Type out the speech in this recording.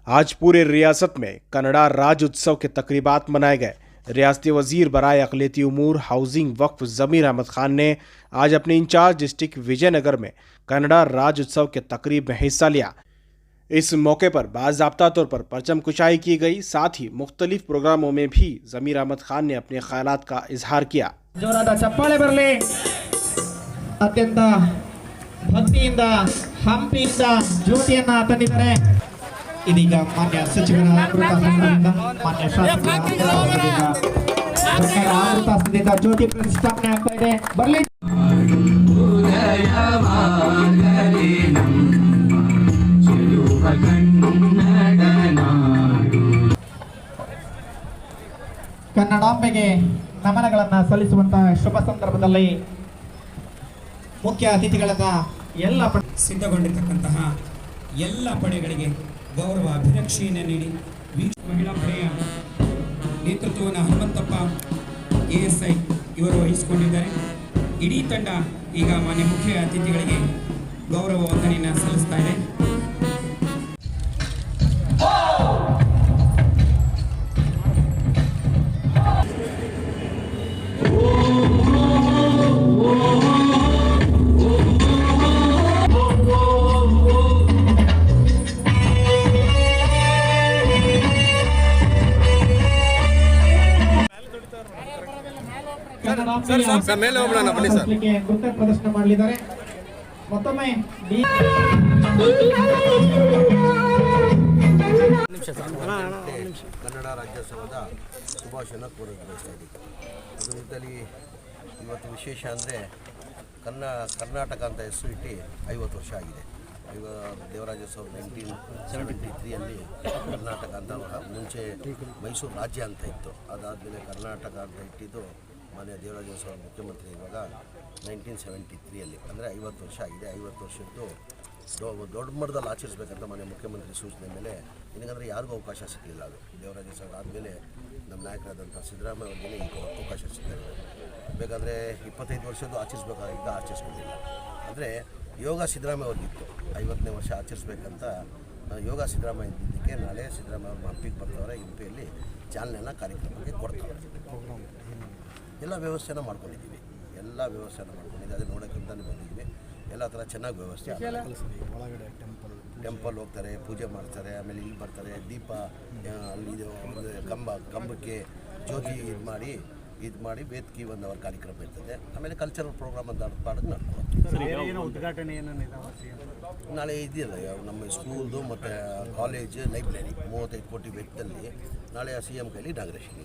आज पूरे रियासत में कन्नड़ा राज्य उत्सव के तकरीबात मनाए गए। रियासती वजीर बराए अक़लियती उमूर, हाउसिंग, वक्फ ज़मीर अहमद खान ने आज अपने इंचार्ज डिस्ट्रिक्ट विजयनगर में कन्नड़ा राज्य उत्सव के तकरीब में हिस्सा लिया। इस मौके पर बाज़ाब्ता तौर पर परचम कुशाई की गई। साथ ही मुख्तलिफ प्रोग्रामों में भी ज़मीर अहमद खान ने अपने ख्यालात का इजहार किया। जोराದ ಚಪ್ಪಾಳೆ ಬರಲಿ। ಅತ್ಯಂತ ಭಕ್ತಿಯಿಂದ ಹಂಪಿಯಿಂದ ಜ್ಯೋತಿಯನ್ನ ತಂದಿದ್ದಾರೆ। ಇದೀಗ ಮಾನ್ಯ ಸಚಿವರ ಅಮೃತಾಸನದಿಂದ ಮಾನ್ಯ ಶಾಸಕರ ಅಮೃತಾಸನದಿಂದ ಜ್ಯೋತಿ ಪ್ರತಿಷ್ಠಾಪನೆ ಆಗ್ತಾ ಇದೆ। ಬರಲಿ। ಕನ್ನಡಾಂಬೆಗೆ ನಮನಗಳನ್ನು ಸಲ್ಲಿಸುವಂತಹ ಶುಭ ಸಂದರ್ಭದಲ್ಲಿ ಮುಖ್ಯ ಅತಿಥಿಗಳನ್ನ ಎಲ್ಲ ಸಿದ್ಧಗೊಂಡಿರತಕ್ಕಂತಹ ಎಲ್ಲ ಪಡೆಗಳಿಗೆ ಗೌರವ ಅಭಿರಕ್ಷೆಯನ್ನು ನೀಡಿ ಮಹಿಳಾ ಪಡೆಯ ನೇತೃತ್ವವನ್ನು ಹನುಮಂತಪ್ಪ ASI ಇವರು ವಹಿಸಿಕೊಂಡಿದ್ದಾರೆ। ಇಡೀ ತಂಡ ಈಗ ಮಾನ್ಯ ಮುಖ್ಯ ಅತಿಥಿಗಳಿಗೆ ಗೌರವ ವಂದನೆಯನ್ನು ಸಲ್ಲಿಸ್ತಾ ಇದೆ। ಮೇಲೆ ಹೋಗೋಣ ಬನ್ನಿ ಸರ್। ನೃತ್ಯ ಪ್ರದರ್ಶನ ಮಾಡಲಿದ್ದಾರೆ। ಮತ್ತೊಮ್ಮೆ ಕನ್ನಡ ರಾಜ್ಯೋತ್ಸವದ ಶುಭಾಶಯನ ಕೋರಕ್ಕೆ ಬಯಸ್ತಾ ಇದ್ದೀವಿ। ಅದರಲ್ಲಿ ಇವತ್ತು ವಿಶೇಷ ಅಂದರೆ ಕರ್ನಾಟಕ ಅಂತ ಹೆಸರು ಇಟ್ಟು 50 ವರ್ಷ ಆಗಿದೆ। ದೇವರಾಜೋತ್ಸವ 1973 ಕರ್ನಾಟಕ ಅಂತ ಮುಂಚೆ ಮೈಸೂರು ರಾಜ್ಯ ಅಂತ ಇತ್ತು। ಅದಾದಮೇಲೆ ಕರ್ನಾಟಕ ಅಂತ ಇಟ್ಟಿದ್ದು ಮಾನ್ಯ ದೇವರಾಜೋತ್ಸವ ಮುಖ್ಯಮಂತ್ರಿ ಇವಾಗ 1973 ಅಂದರೆ 50 ವರ್ಷ ಆಗಿದೆ। 50 ವರ್ಷದ್ದು ದೊಡ್ಡ ಮಟ್ಟದಲ್ಲಿ ಆಚರಿಸಬೇಕಂತ ಮಾನ್ಯ ಮುಖ್ಯಮಂತ್ರಿ ಸೂಚನೆ ಮೇಲೆ ಏನಂದರೆ ಯಾರಿಗೂ ಅವಕಾಶ ಸಿಗಲಿಲ್ಲ। ಅದು ದೇವರಾಜೋತ್ಸವ ಆದಮೇಲೆ ನಮ್ಮ ನಾಯಕರಾದಂಥ ಸಿದ್ದರಾಮಯ್ಯ ಅವ್ರಿಗೆ ಈಗ ಅವಕಾಶ ಸಿಗ್ತಾಯಿದೆ। ಬೇಕಾದರೆ 25 ವರ್ಷದ್ದು ಆಚರಿಸ್ಬೇಕಾಗಿದ್ದ ಆಚರಿಸ್ಕೊಂಡಿಲ್ಲ। ಆದರೆ ಯೋಗ ಸಿದ್ದರಾಮಯ್ಯ ಅವ್ರಿಗಿತ್ತು 50ನೇ ವರ್ಷ ಆಚರಿಸ್ಬೇಕಂತ ಯೋಗ ಸಿದ್ದರಾಮಯ್ಯ ಇದ್ದಿದ್ದಕ್ಕೆ ನಾಳೆ ಸಿದ್ದರಾಮಯ್ಯ ಅವ್ರ ಹಂಪಿಗೆ ಬರ್ತಾವ್ರೆ। ಹಂಪಿಯಲ್ಲಿ ಚಾಲನೆಯನ್ನು ಕಾರ್ಯಕ್ರಮಕ್ಕೆ ಕೊಡ್ತಾರೆ। ಎಲ್ಲ ವ್ಯವಸ್ಥೆನ ಮಾಡ್ಕೊಂಡಿದ್ದೀವಿ, ಅದೇ ನೋಡೋಕ್ಕಂತಾನೆ ಬಂದಿದ್ದೀವಿ। ಎಲ್ಲ ಥರ ಚೆನ್ನಾಗಿ ವ್ಯವಸ್ಥೆ ಒಳಗಡೆ ಟೆಂಪಲ್ ಹೋಗ್ತಾರೆ, ಪೂಜೆ ಮಾಡ್ತಾರೆ, ಆಮೇಲೆ ಇಲ್ಲಿ ಬರ್ತಾರೆ, ದೀಪ ಅಲ್ಲಿ ಕಂಬಕ್ಕೆ ಜ್ಯೋತಿ ಇದು ಮಾಡಿ ವೇದಿಕೆ 1 ಅವರ್ ಕಾರ್ಯಕ್ರಮ ಇರ್ತದೆ। ಆಮೇಲೆ ಕಲ್ಚರಲ್ ಪ್ರೋಗ್ರಾಮ್ ಅಂತ ಉದ್ಘಾಟನೆ ನಾಳೆ ಇದೆಯಲ್ಲ ನಮ್ಮ ಸ್ಕೂಲ್ದು ಮತ್ತು ಕಾಲೇಜ್ ಲೈಬ್ರರಿ 35 ಕೋಟಿ ವೆಚ್ಚದಲ್ಲಿ ನಾಳೆ CM ಕೈಲಿ ಇನಾಗ್ರೇಷನ್